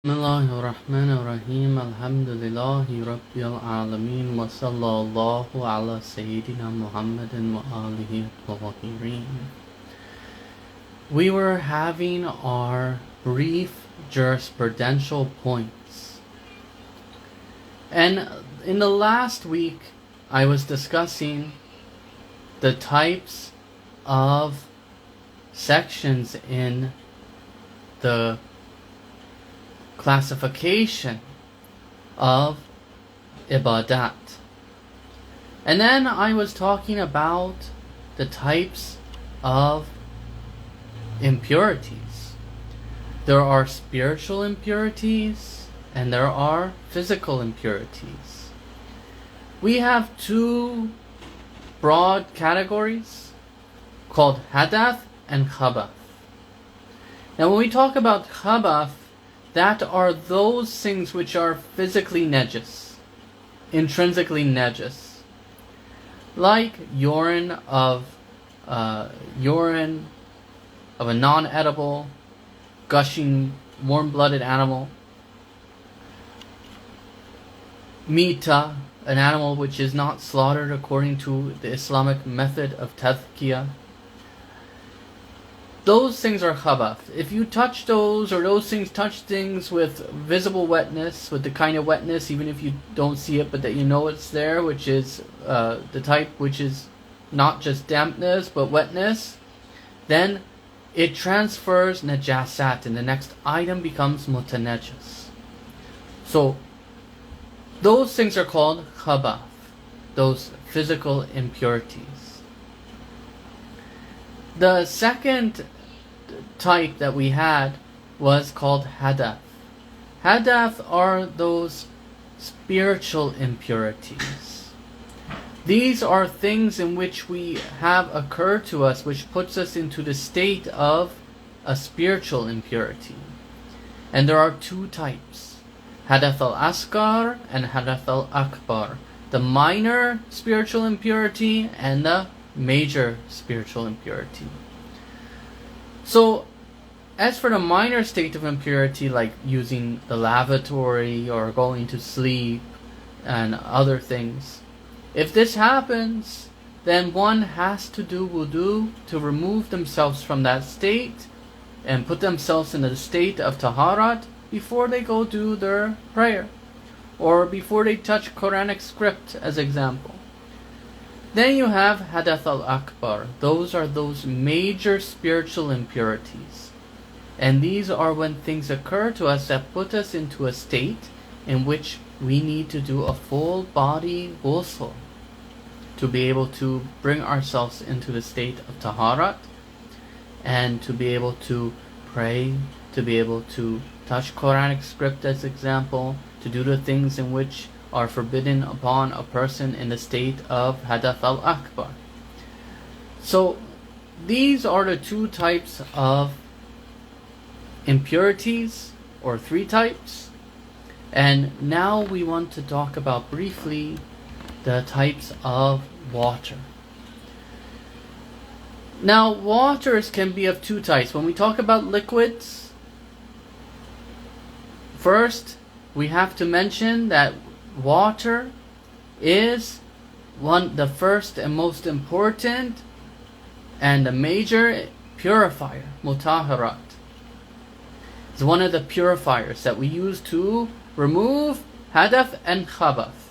Bismillahirrahmanirrahim. Alhamdulillahi Rabbil Alameen. Wa sallallahu ala Sayyidina Muhammadin wa alihi tahirin. We were having our brief jurisprudential points. And in the last week, I was discussing the types of sections in the classification of ibadat. And then I was talking about the types of impurities. There are spiritual impurities and there are physical impurities. We have two broad categories called hadath and khabath. Now when we talk about khabath, that are those things which are physically najis, intrinsically najis, like urine of a non-edible, gushing, warm-blooded animal, mita, an animal which is not slaughtered according to the Islamic method of tadhkiyah. Those things are khabath. If you touch those, or those things touch things with visible wetness, with the kind of wetness, even if you don't see it, but that you know it's there, which is the type which is not just dampness, but wetness, then it transfers najasat, and the next item becomes mutanajis. So, those things are called khabath, those physical impurities. The second type that we had was called hadath. Hadath are those spiritual impurities. These are things in which we have occurred to us, which puts us into the state of a spiritual impurity. And there are two types, hadath al-asghar and hadath al-akbar. The minor spiritual impurity and the major spiritual impurity. So, as for the minor state of impurity, like using the lavatory or going to sleep and other things, if this happens, then one has to do wudu to remove themselves from that state and put themselves in a state of taharat before they go do their prayer, or before they touch Quranic script, as example. Then you have hadath al-akbar. Those are those major spiritual impurities. And these are when things occur to us that put us into a state in which we need to do a full body ghusl to be able to bring ourselves into the state of taharat, and to be able to pray, to be able to touch Quranic script, as example, to do the things in which are forbidden upon a person in the state of hadath al-akbar. So these are the two types of impurities, or three types. And now we want to talk about briefly the types of water. Now waters can be of two types. When we talk about liquids, first we have to mention that water is the first and most important and a major purifier, mutaharat. It's one of the purifiers that we use to remove hadath and khabath.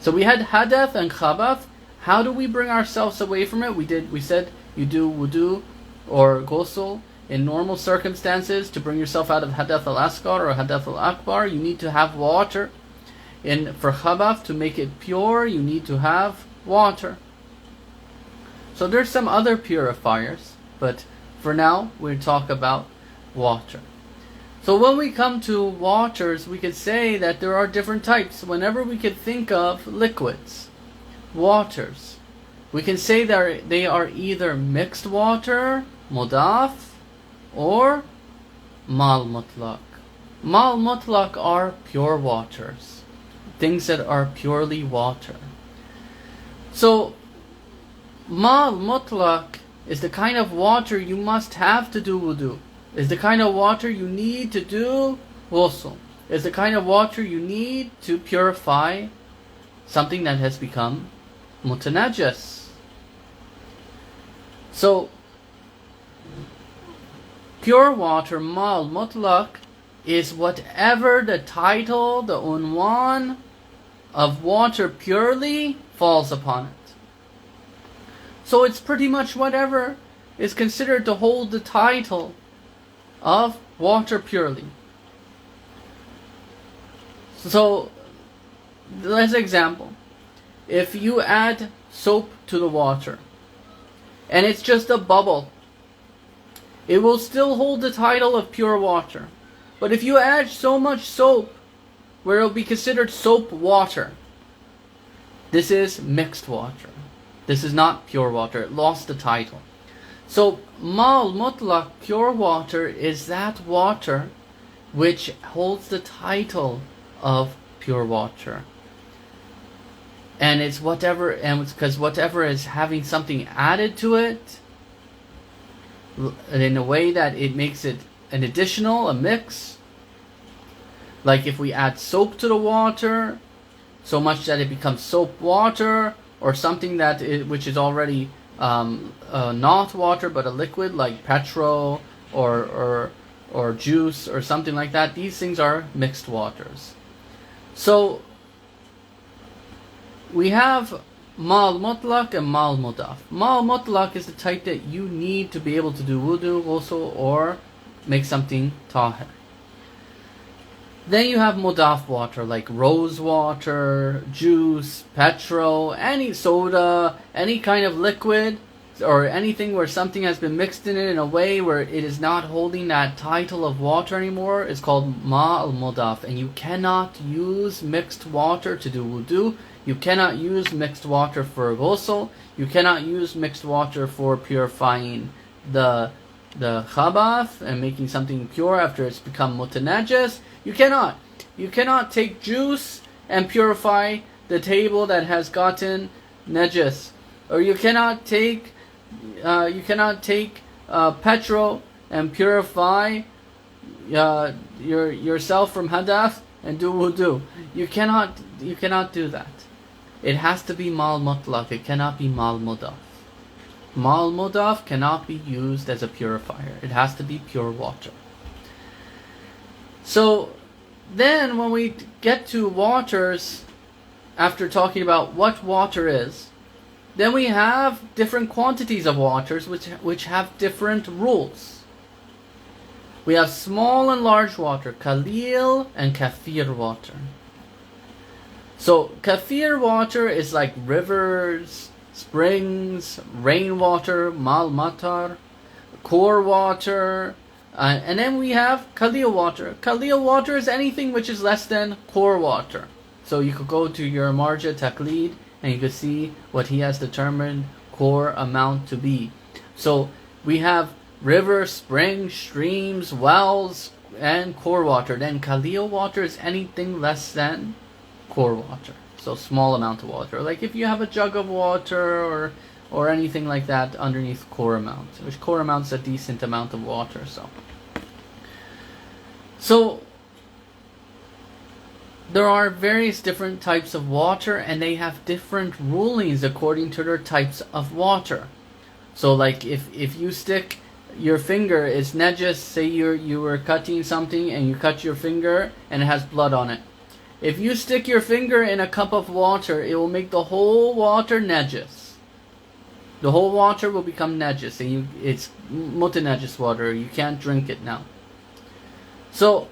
So we had hadath and khabath. How do we bring ourselves away from it? We said you do wudu or ghusl in normal circumstances to bring yourself out of hadath al-asghar or hadath al-akbar. You need to have water. And for khabath, to make it pure, you need to have water. So there's some other purifiers, but for now we'll talk about water. So when we come to waters, we could say that there are different types. Whenever we could think of liquids, waters, we can say that they are either mixed water, mudaf, or mal mutlaq. Mal mutlaq are pure waters, things that are purely water. So mal mutlaq is the kind of water you must have to do wudu. Is the kind of water you need to do ghusl is the kind of water you need to purify something that has become mutanajas. So, pure water, mal mutlaq, is whatever the title, the unwan of water purely falls upon it. So it's pretty much whatever is considered to hold the title of water purely. So, let's example. If you add soap to the water, and it's just a bubble, it will still hold the title of pure water. But if you add so much soap, where it will be considered soap water, this is mixed water. This is not pure water. It lost the title. So, mal mutlaq, pure water, is that water which holds the title of pure water. And it's whatever, and it's because whatever is having something added to it, in a way that it makes it an additional, a mix. Like if we add soap to the water, so much that it becomes soap water, or something that which is already not water but a liquid, like petrol or juice or something like that. These things are mixed waters. So we have mal mutlaq and mal mudaf. Mal mutlaq is the type that you need to be able to do wudu, ghusl, or make something tahir. Then you have mudaf water, like rose water, juice, petrol, any soda, any kind of liquid, or anything where something has been mixed in it in a way where it is not holding that title of water anymore, is called ma'al mudaf. And you cannot use mixed water to do wudu. You cannot use mixed water for ghusl. You cannot use mixed water for purifying the khabath and making something pure after it's become mutanajas. You cannot. You cannot take juice and purify the table that has gotten najas. Or you cannot take petrol and purify yourself from hadath and do wudu. You cannot do that. It has to be mal mutlaq. It cannot be mal mudaf. Mal mudaf cannot be used as a purifier. It has to be pure water. So then when we get to waters, after talking about what water is, then we have different quantities of waters which have different rules. We have small and large water, kalil and kathir water. So kathir water is like rivers, springs, rainwater, mal matar, core water, and then we have kalil water. Kalil water is anything which is less than core water. So you could go to your marja taqlid and you could see what he has determined core amount to be. So we have rivers, springs, streams, wells, and core water. Then kalil water is anything less than core water. So small amount of water. Like if you have a jug of water or anything like that underneath core amount, which core amount is a decent amount of water. So there are various different types of water, and they have different rulings according to their types of water. So like if you stick your finger, it's najas. Say you were cutting something and you cut your finger and it has blood on it. If you stick your finger in a cup of water, it will make the whole water najas. The whole water will become najas, and it's mutanajas water. You can't drink it now. So,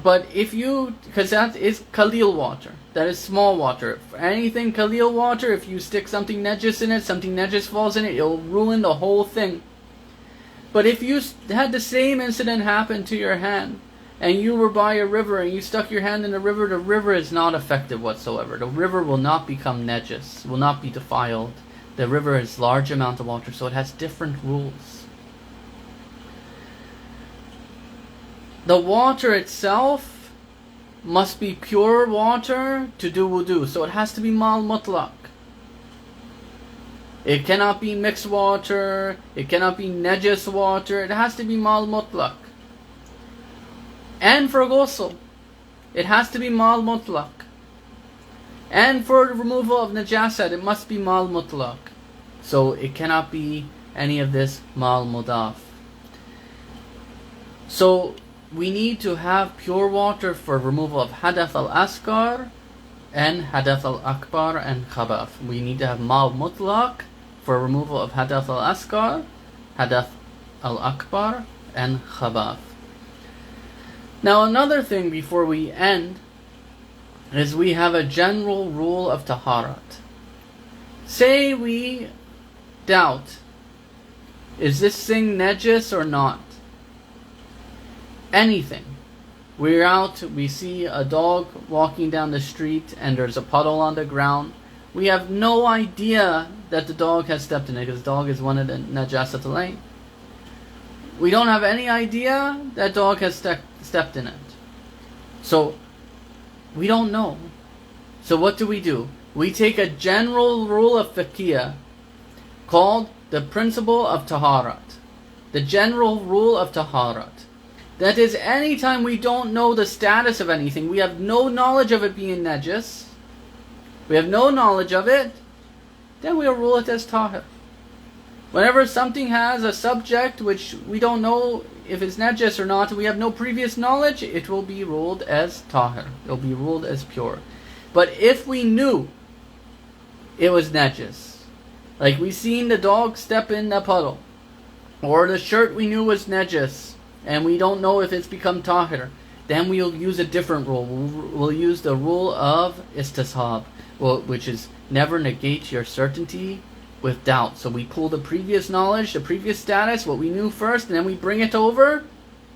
but if you, because that is kalil water, that is small water. For anything kalil water, if you stick something najas in it, something najas falls in it, it will ruin the whole thing. But if you had the same incident happen to your hand, and you were by a river and you stuck your hand in the river is not affected whatsoever. The river will not become najas, will not be defiled. The river has large amount of water, so it has different rules. The water itself must be pure water to do wudu, so it has to be mal mutlaq. It cannot be mixed water, it cannot be najas water, it has to be mal mutlaq. And for ghusl, it has to be mal mutlaq. And for removal of najasat, it must be mal mutlaq. So it cannot be any of this mal mudaf. So we need to have pure water for removal of hadath al-asghar and hadath al-akbar and khabath. We need to have mal mutlaq for removal of hadath al-asghar, hadath al-akbar and khabath. Now another thing before we end is we have a general rule of taharat. Say we doubt, is this thing najis or not? Anything. We're out, we see a dog walking down the street and there's a puddle on the ground. We have no idea that the dog has stepped in it because the dog is one of the najasat. We don't have any idea that dog has stepped in it. So we don't know. So what do? We take a general rule of fiqh called the principle of taharat. The general rule of taharat. That is, anytime we don't know the status of anything, we have no knowledge of it being najis, we have no knowledge of it, then we'll rule it as tahir. Whenever something has a subject which we don't know if it's najis or not, we have no previous knowledge, it will be ruled as tahir. It will be ruled as pure. But if we knew it was najis, like we seen the dog step in the puddle, or the shirt we knew was najis, and we don't know if it's become tahir, then we'll use a different rule. We'll use the rule of istishab, which is never negate your certainty with doubt. So we pull the previous knowledge, the previous status, what we knew first, and then we bring it over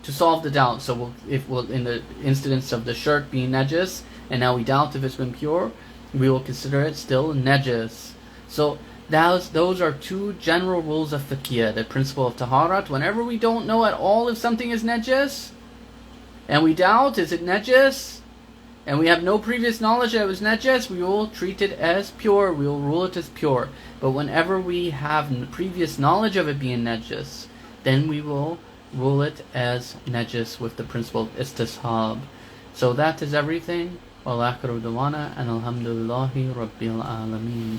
to solve the doubt. So in the instance of the shirt being najis, and now we doubt if it's been pure, we will consider it still najis. So those are two general rules of fiqh, the principle of taharat. Whenever we don't know at all if something is najis, and we doubt, is it najis, and we have no previous knowledge that it was najis, we will treat it as pure, we will rule it as pure. But whenever we have previous knowledge of it being najis, then we will rule it as najis with the principle of istishab. So that is everything. Wa akhiru dawana and alhamdulillahi rabbil alameen.